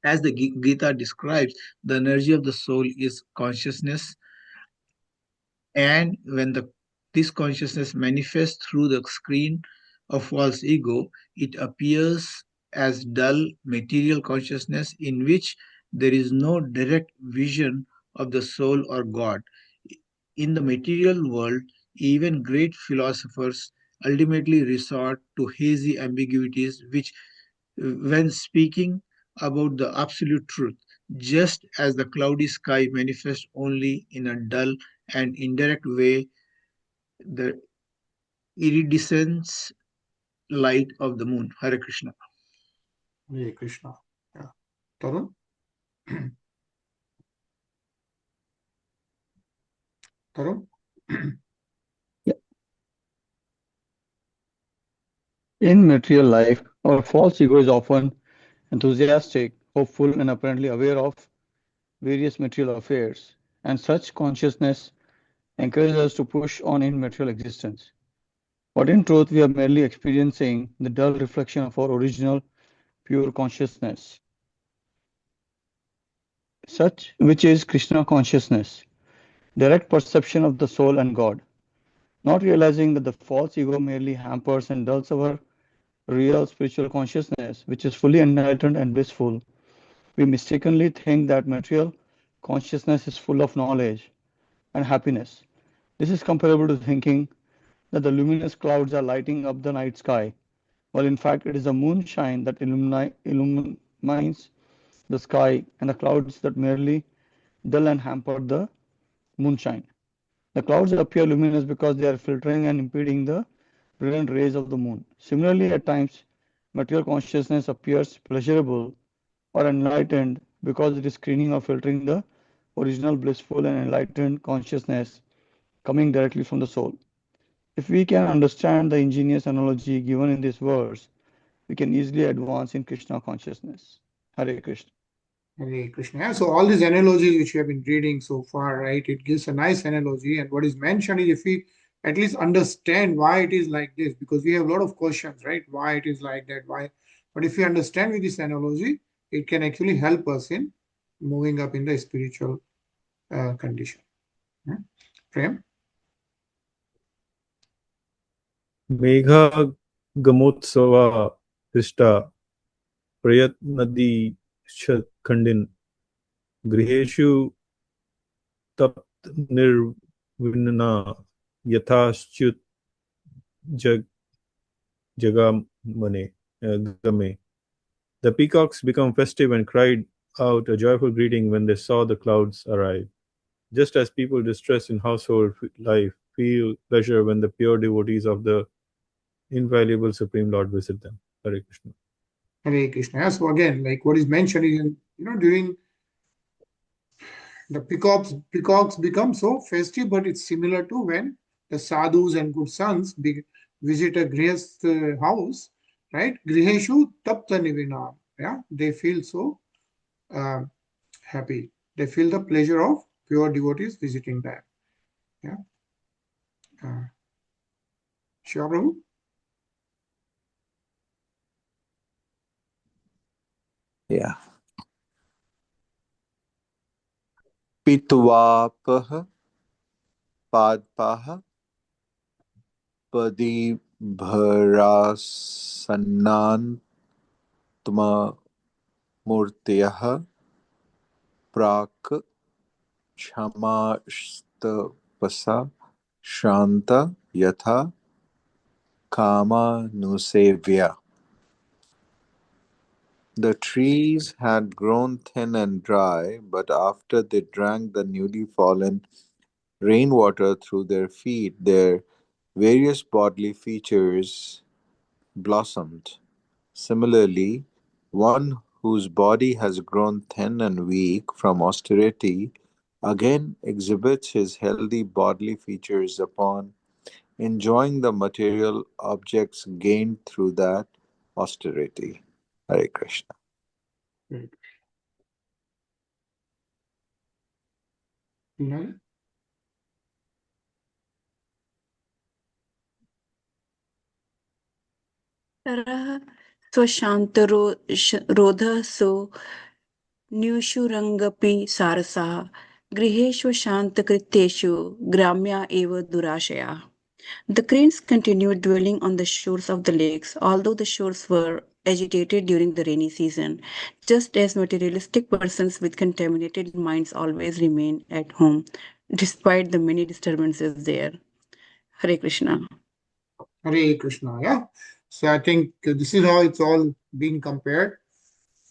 As the Gita describes, the energy of the soul is consciousness, and when this consciousness manifests through the screen of false ego, it appears as dull material consciousness in which there is no direct vision of the soul or God. In the material world, even great philosophers ultimately resort to hazy ambiguities, which, when speaking about the absolute truth, just as the cloudy sky manifests only in a dull and indirect way the iridescent light of the moon. Hare Krishna. Hare Krishna. Yeah. Tarun? Tarun? In material life, our false ego is often enthusiastic, hopeful, and apparently aware of various material affairs, and such consciousness encourages us to push on in material existence. But in truth, we are merely experiencing the dull reflection of our original pure consciousness, which is Krishna consciousness, direct perception of the soul and God. not realizing that the false ego merely hampers and dulls our real spiritual consciousness, which is fully enlightened and blissful. We mistakenly think that material consciousness is full of knowledge and happiness. This is comparable to thinking that the luminous clouds are lighting up the night sky, while in fact it is the moonshine that illumines the sky and the clouds that merely dull and hamper the moonshine. The clouds appear luminous because they are filtering and impeding the brilliant rays of the moon. Similarly, at times, material consciousness appears pleasurable or enlightened because it is screening or filtering the original blissful and enlightened consciousness coming directly from the soul. If we can understand the ingenious analogy given in this verse, we can easily advance in Krishna consciousness. Hare Krishna. Hare Krishna. Yeah, so all these analogies which we have been reading so far, right, it gives a nice analogy. And what is mentioned is if we at least understand why it is like this, because we have a lot of questions, right? Why it is like that, why? But if we understand with this analogy, it can actually help us in moving up in the spiritual condition. Yeah. Prem? Megha Gamotsava Krishta Prayatnadi Khandin Griheshu Tapt Nirvinna Yathashchut Jag Jagamane Game. The peacocks become festive and cried out a joyful greeting when they saw the clouds arrive. Just as people distressed in household life feel pleasure when the pure devotees of the invaluable Supreme Lord visit them. Hare Krishna. Hare Krishna. Yeah, so again, like what is mentioned is, during the peacocks become so festive, but it's similar to when the sadhus and good sons visit a grihast house, right? Griheshu tapta nivinam. Yeah, they feel so happy. They feel the pleasure of pure devotees visiting them. Yeah. Sure, Prabhu? Yeah. Pitvapaha Padpaha Padibharasannantma Murtyaha Prak Chamastapasa Shanta Yatha Kama Nusevya. The trees had grown thin and dry, but after they drank the newly fallen rainwater through their feet, their various bodily features blossomed. Similarly, one whose body has grown thin and weak from austerity again exhibits his healthy bodily features upon enjoying the material objects gained through that austerity. Hare Krishna. No? तरः स्वशान्तरोधः सो न्यूषुरङ्गपि सारसाः गृहेषु शान्तकृत्येषु ग्राम्या एव दुराशया. The cranes continued dwelling on the shores of the lakes, although the shores were agitated during the rainy season, just as materialistic persons with contaminated minds always remain at home, despite the many disturbances there. Hare Krishna. Hare Krishna. Yeah. So I think this is how it's all being compared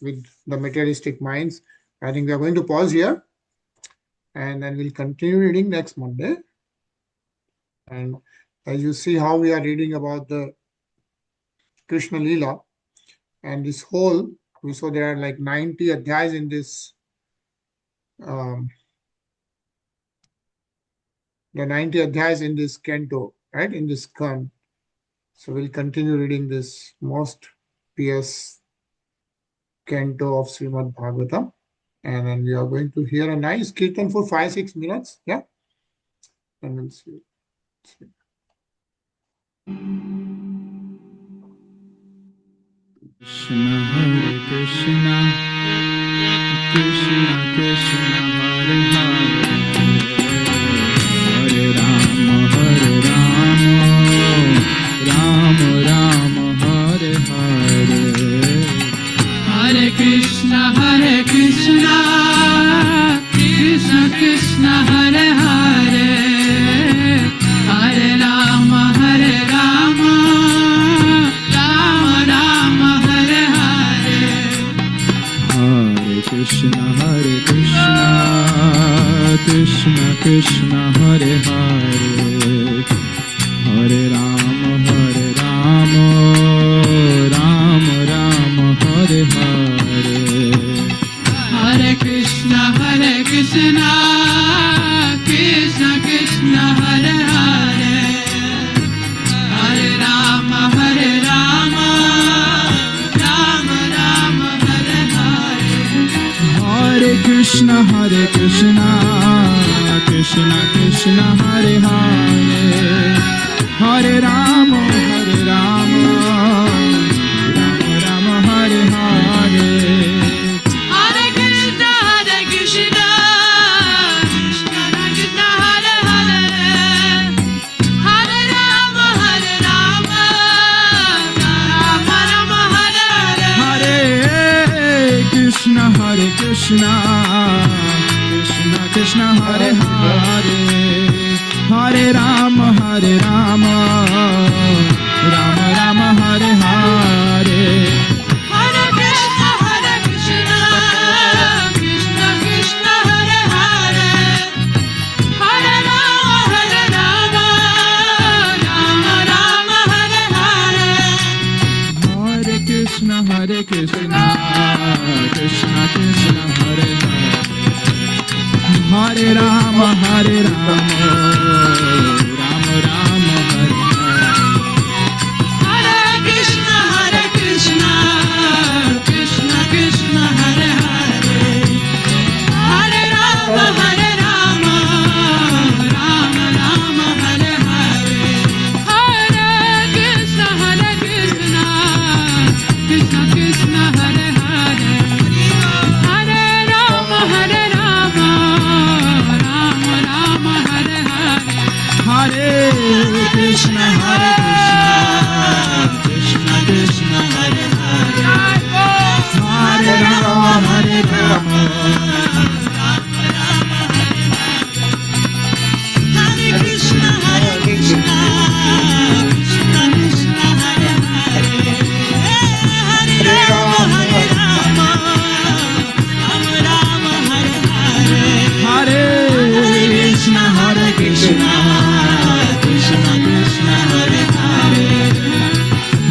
with the materialistic minds. I think we are going to pause here and then we'll continue reading next Monday. And as you see how we are reading about the Krishna Leela and this whole, we saw there are like 90 adhyayas in this, the 90 adhyayas in this canto, right, in this scan. So we'll continue reading this most pious canto of Srimad Bhagavatam. And then we are going to hear a nice kirtan for 5-6 minutes. Yeah. And we'll see. Krishna Hare Krishna Krishna Krishna Hare Hare Hare Rama Krishna Hare Krishna Krishna Krishna Hare Hare Hare Rama Hare Rama Rama Rama Hare Hare Hare Krishna Krishna Krishna Hare Hare Hare Rama Rama Rama Hare Hare Hare Krishna Krishna Krishna Hare Hare Hare Rama Rama Rama Hare Hare Hare Krishna Krishna Krishna Hare Hare Hare Rama Rama Rama Hare Hare Hare Krishna Krishna Krishna Hare Hare Hare Rama Rama Rama Hare Hare Hare Krishna Krishna Krishna Hare Hare Hare Rama Rama Rama Hare Hare Hare Krishna Krishna Krishna Hare Hare Hare Rama Rama Rama Hare Hare Hare Krishna Krishna Hare Hare Hare Rama Rama Rama Hare Hare Hare Krishna Krishna Hare Hare Hare Rama Rama Rama Hare Hare Hare Krishna Krishna Hare Hare Hare Rama Rama Rama Hare Hare Hare Krishna Krishna Hare Hare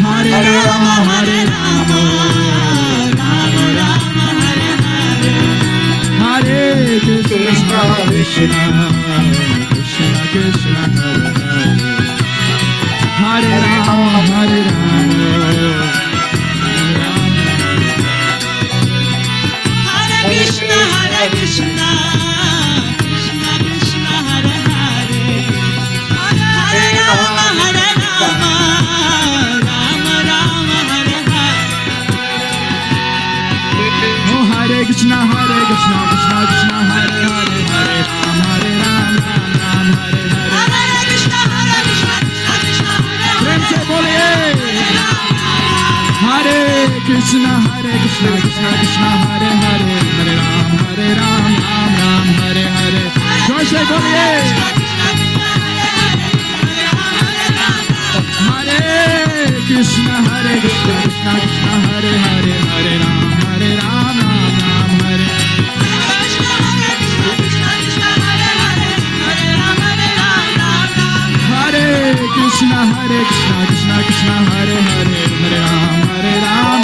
Hare Rama Rama Hare Krishna Krishna Hare Hare Hare Rama Rama Rama Hare Hare Hare Krishna Krishna Hare Hare Hare Rama Rama Rama Hare Hare Hare Krishna Krishna Hare Hare Hare Rama Hare Krishna Krishna Hare Hare Hare Rama Rama Rama Hare Hare Oh Hare Krishna Krishna Hare Hare Hare Rama Rama Hare Hare Hare Krishna Krishna प्रेम से बोलिए Hare Krishna Krishna Hare Hare Hare Ram Ram Hare Hare जोर से बोलिए Hare Krishna Krishna Hare Hare Hare Ram Ram Hare Hare Krishna Krishna Hare Hare Hare Ram Hare Hare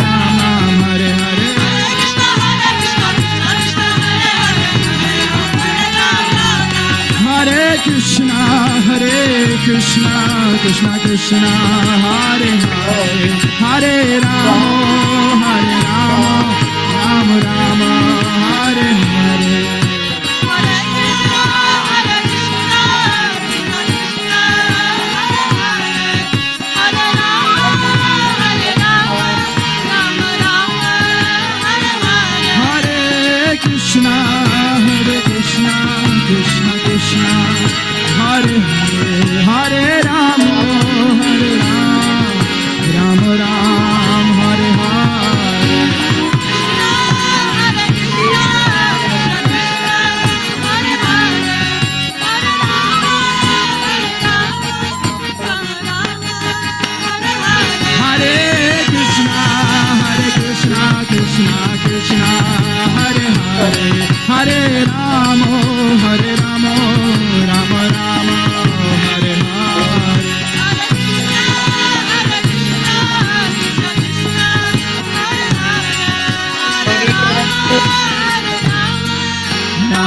Hare Krishna Krishna Krishna Hare Hare Hare Rama Rama Hare Hare Krishna Krishna Hare Hare Hare Rama Rama Hare Hare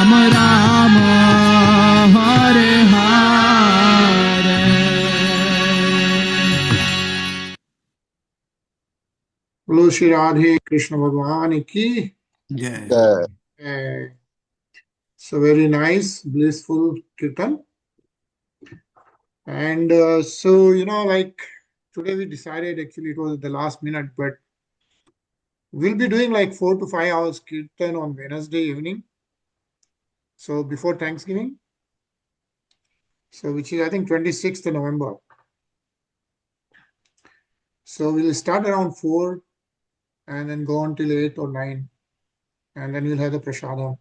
Ram Ram Hare Hare. Bolo Shri Radhe Krishna Bhagwan ki. Yeah. So very nice, blissful kirtan. And so, like today we decided, actually it was at the last minute, but we'll be doing like 4 to 5 hours kirtan on Wednesday evening. So before Thanksgiving. So which is, I think, 26th of November. So we'll start around 4 and then go on till 8 or 9. And then we'll have the prashadam.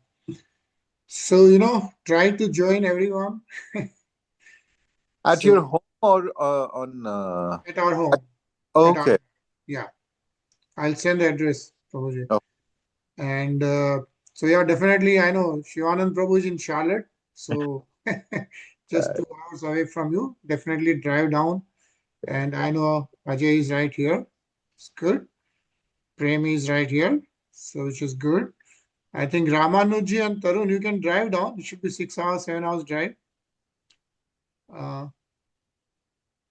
So, try to join everyone. At So, your home or on? at our home. Okay. Yeah. I'll send the address, Prabhuji. Oh. And so, yeah, definitely, I know Shivanand Prabhuji in Charlotte. So, just 2 hours away from you. Definitely drive down. And I know Ajay is right here. It's good. Prem is right here. So, which is good. I think Ramanuji and Tarun, you can drive down. It should be 6 hours, 7 hours drive.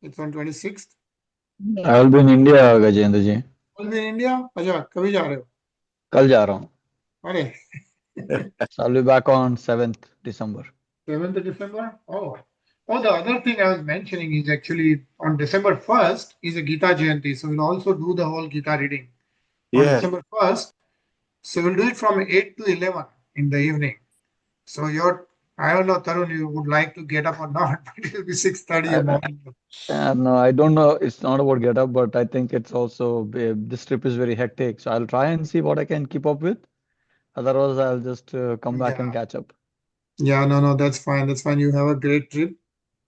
It's on 26th. I will be in India, Gajendra ji. Will be in India? अच्छा, कभी जा रहे हो? कल जा रहा हूँ. अरे. So I'll be back on 7th December. 7th of December? Oh. Oh, the other thing I was mentioning is actually on December 1st is a Gita Jayanti. So we'll also do the whole Gita reading on Yeah. December 1st. So we'll do it from 8 to 11 in the evening. So I don't know, Tarun, you would like to get up or not, but it will be 6:30 in the morning. No, I don't know. It's not about get up, but I think it's also this trip is very hectic. So I'll try and see what I can keep up with. Otherwise, I'll just come back and catch up. Yeah, no, that's fine. That's fine. You have a great trip.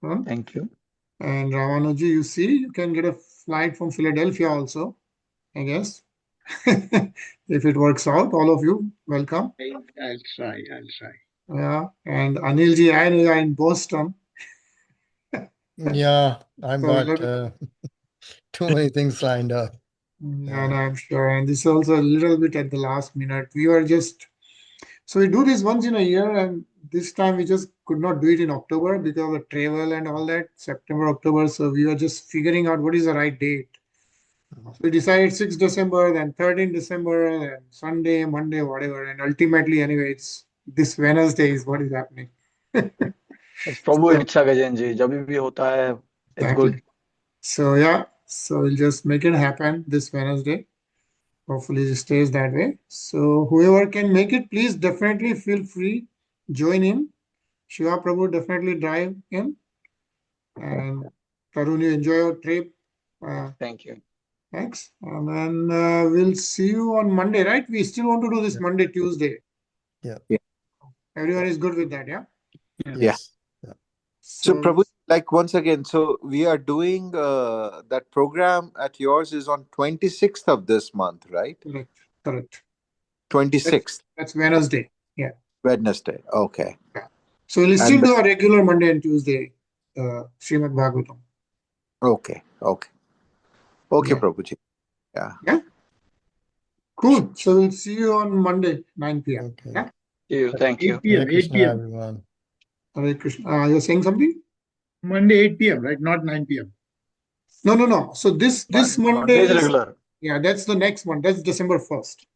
Huh? Thank you. And Ramanuji, you see, you can get a flight from Philadelphia also, I guess. If it works out, all of you, welcome. I'll try. Yeah. And Anilji, I know you're in Boston. Yeah, I've So got too many things lined up. Yeah, no, I'm sure. And this is also a little bit at the last minute. So we do this once in a year, and this time we just could not do it in October because of the travel and all that, September, October. So we were just figuring out what is the right date. So we decided 6th December, then 13th December, then Sunday, Monday, whatever. And ultimately, anyway, it's this Wednesday is what is happening. It's Prabhu Ichha, Gajen ji. जब भी होता है, it's good. So yeah, so we'll just make it happen this Wednesday. Hopefully it stays that way. So whoever can make it, please definitely feel free, join in. Shiva Prabhu, definitely drive in. And Tarun, you enjoy your trip. Thank you. Thanks. And then we'll see you on Monday, right? We still want to do this Monday, Tuesday. Yeah. Everyone is good with that, yeah? Yes. Yeah. So Prabhu, like once again, so we are doing that program at yours is on 26th of this month, right? Correct. 26th. That's Wednesday. Yeah. Wednesday. Okay. Yeah. So we'll still do a regular Monday and Tuesday Srimad Bhagavatam. Okay. Yeah. Prabhuji. Yeah. Cool. So we'll see you on Monday, 9 p.m. Okay. Yeah. See you. Thank you. 8 p.m. Hare 8 Krishna, p.m. everyone. Hare Krishna. You're saying something? Monday 8 p.m. right? Not 9 p.m. No. So this Monday is is regular. Yeah, that's the next one. That's December 1st.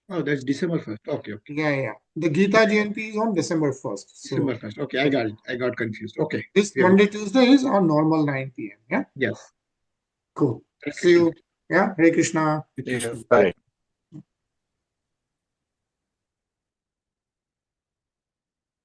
Oh, that's December 1st. Okay. Yeah. The Gita Jayanti is on December 1st. So December 1st. Okay, I got it. I got confused. Okay. this Monday, Tuesday is on normal 9 p.m. Yeah. Yes. Cool. See you. Yeah. Hare Krishna. See you. Hare.